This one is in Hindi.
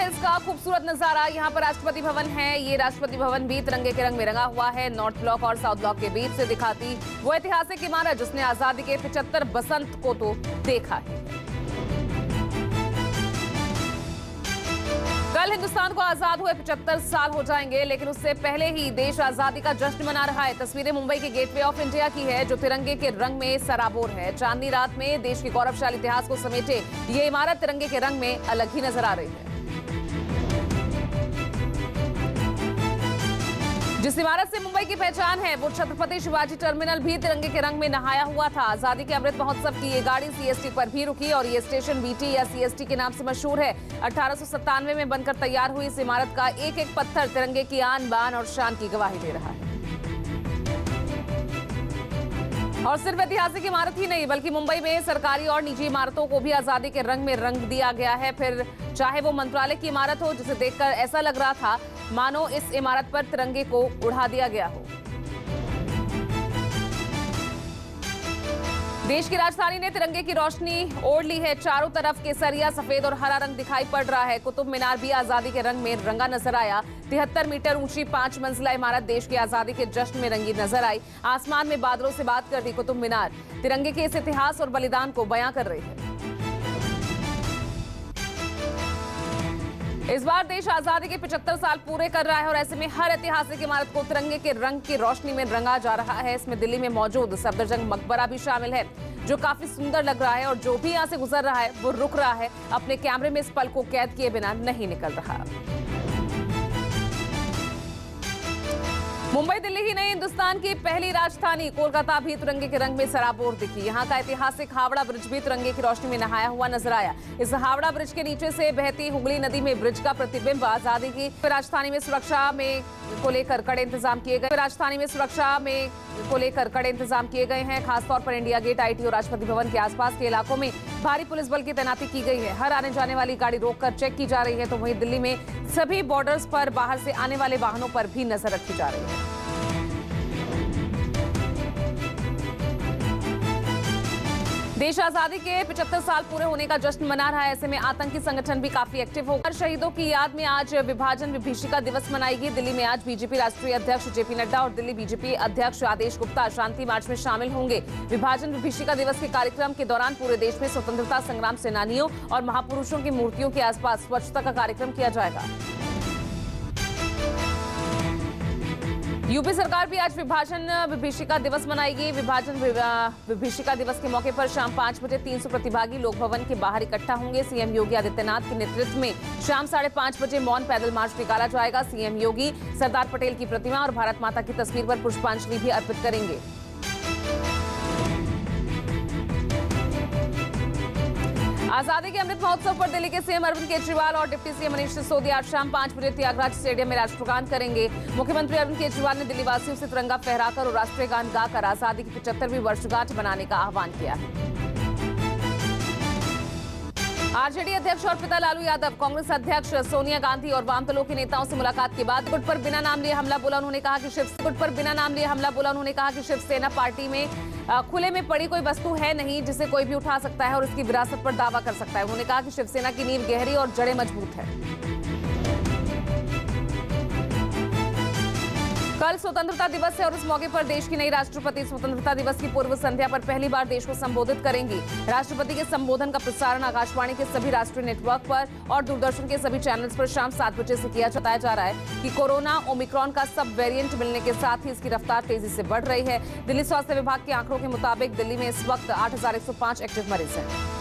हिल्स का खूबसूरत नजारा। यहाँ पर राष्ट्रपति भवन है। ये राष्ट्रपति भवन भी तिरंगे के रंग में रंगा हुआ है। नॉर्थ ब्लॉक और साउथ ब्लॉक के बीच से दिखाती वो ऐतिहासिक इमारत जिसने आजादी के 75 बसंत को तो देखा है। कल हिंदुस्तान को आजाद हुए 75 साल हो जाएंगे, लेकिन उससे पहले ही देश आजादी का जश्न मना रहा है। तस्वीरें मुंबई के गेटवे ऑफ इंडिया की है, जो तिरंगे के रंग में सराबोर है। चांदनी रात में देश के गौरवशाली इतिहास को समेटे ये इमारत तिरंगे के रंग में अलग ही नजर आ रही है। जिस इमारत से मुंबई की पहचान है, वो छत्रपति शिवाजी टर्मिनल भी तिरंगे के रंग में नहाया हुआ था। आजादी के अमृत महोत्सव की ये गाड़ी सीएसटी पर भी रुकी और ये स्टेशन बीटी या सीएसटी के नाम से मशहूर है। 1897 में बनकर तैयार हुई इस इमारत का एक एक पत्थर तिरंगे की आन बान और शान की गवाही दे रहा है। और सिर्फ ऐतिहासिक इमारत ही नहीं, बल्कि मुंबई में सरकारी और निजी इमारतों को भी आजादी के रंग में रंग दिया गया है। फिर चाहे वो मंत्रालय की इमारत हो, जिसे देखकर ऐसा लग रहा था मानो इस इमारत पर तिरंगे को उड़ा दिया गया हो। देश की राजधानी ने तिरंगे की रोशनी ओढ़ ली है। चारों तरफ केसरिया, सफेद और हरा रंग दिखाई पड़ रहा है। कुतुब मीनार भी आजादी के रंग में रंगा नजर आया। 73 मीटर ऊंची 5 मंजिला इमारत देश की आजादी के जश्न में रंगी नजर आई। आसमान में बादलों से बात कर दी कुतुब मीनार। तिरंगे के इस इतिहास और बलिदान को बयां कर रही है। इस बार देश आजादी के 75 साल पूरे कर रहा है और ऐसे में हर ऐतिहासिक इमारत को तिरंगे के रंग की रोशनी में रंगा जा रहा है। इसमें दिल्ली में मौजूद सफदरजंग मकबरा भी शामिल है, जो काफी सुंदर लग रहा है और जो भी यहाँ से गुजर रहा है वो रुक रहा है, अपने कैमरे में इस पल को कैद किए बिना नहीं निकल रहा। मुंबई दिल्ली ही नहीं, हिंदुस्तान की पहली राजधानी कोलकाता भी तिरंगे के रंग में सराबोर दिखी। यहाँ का ऐतिहासिक हावड़ा ब्रिज भी तिरंगे की रोशनी में नहाया हुआ नजर आया। इस हावड़ा ब्रिज के नीचे से बहती हुगली नदी में ब्रिज का प्रतिबिंब आजादी की राजधानी में सुरक्षा को लेकर कड़े इंतजाम किए गए। राजधानी में सुरक्षा को लेकर कड़े इंतजाम किए गए हैं। खासतौर पर इंडिया गेट, आईटी और राष्ट्रपति भवन के आसपास के इलाकों में भारी पुलिस बल की तैनाती की गई है। हर आने जाने वाली गाड़ी रोककर चेक की जा रही है। तो वहीं दिल्ली में सभी बॉर्डर्स पर बाहर से आने वाले वाहनों पर भी नजर रखी जा रही है। देश आजादी के 75 साल पूरे होने का जश्न मना रहा है। ऐसे में आतंकी संगठन भी काफी एक्टिव होकर शहीदों की याद में आज विभाजन विभीषिका दिवस मनाएगी। दिल्ली में आज बीजेपी राष्ट्रीय अध्यक्ष जेपी नड्डा और दिल्ली बीजेपी अध्यक्ष आदेश गुप्ता शांति मार्च में शामिल होंगे। विभाजन विभीषिका दिवस के कार्यक्रम के दौरान पूरे देश में स्वतंत्रता संग्राम सेनानियों और महापुरुषों की मूर्तियों के आसपास स्वच्छता का कार्यक्रम किया जाएगा। यूपी सरकार भी आज विभाजन विभीषिका दिवस मनाएगी। विभाजन विभीषिका दिवस के मौके पर शाम 5 बजे 300 प्रतिभागी लोक भवन के बाहर इकट्ठा होंगे। सीएम योगी आदित्यनाथ के नेतृत्व में शाम 5:30 बजे मौन पैदल मार्च निकाला जाएगा। सीएम योगी सरदार पटेल की प्रतिमा और भारत माता की तस्वीर पर पुष्पांजलि भी अर्पित करेंगे। आजादी के अमृत महोत्सव पर दिल्ली के सीएम अरविंद केजरीवाल और डिप्टी सीएम मनीष सिसोदिया आज शाम 5 बजे त्यागराज स्टेडियम में राष्ट्रगान करेंगे। मुख्यमंत्री अरविंद केजरीवाल ने दिल्ली वासियों से तिरंगा फहराकर और राष्ट्रीय गान गाकर आजादी की 75वीं वर्षगांठ मनाने का आह्वान किया है। आरजेडी अध्यक्ष और पिता लालू यादव कांग्रेस अध्यक्ष सोनिया गांधी और वाम दलों के नेताओं से मुलाकात के बाद गुट पर बिना नाम लिए हमला बोला। उन्होंने कहा कि शिवसेना पार्टी में खुले में पड़ी कोई वस्तु है नहीं जिसे कोई भी उठा सकता है और इसकी विरासत पर दावा कर सकता है। उन्होंने कहा कि शिवसेना की नींव गहरी और जड़ें मजबूत है। कल स्वतंत्रता दिवस है और इस मौके पर देश की नई राष्ट्रपति स्वतंत्रता दिवस की पूर्व संध्या पर पहली बार देश को संबोधित करेंगी। राष्ट्रपति के संबोधन का प्रसारण आकाशवाणी के सभी राष्ट्रीय नेटवर्क पर और दूरदर्शन के सभी चैनल्स पर शाम 7 बजे से किया। बताया जा रहा है कि कोरोना ओमिक्रॉन का सब वेरिएंट मिलने के साथ ही इसकी रफ्तार तेजी से बढ़ रही है। दिल्ली स्वास्थ्य विभाग के आंकड़ों के मुताबिक दिल्ली में इस वक्त 8,105 एक्टिव मरीज हैं।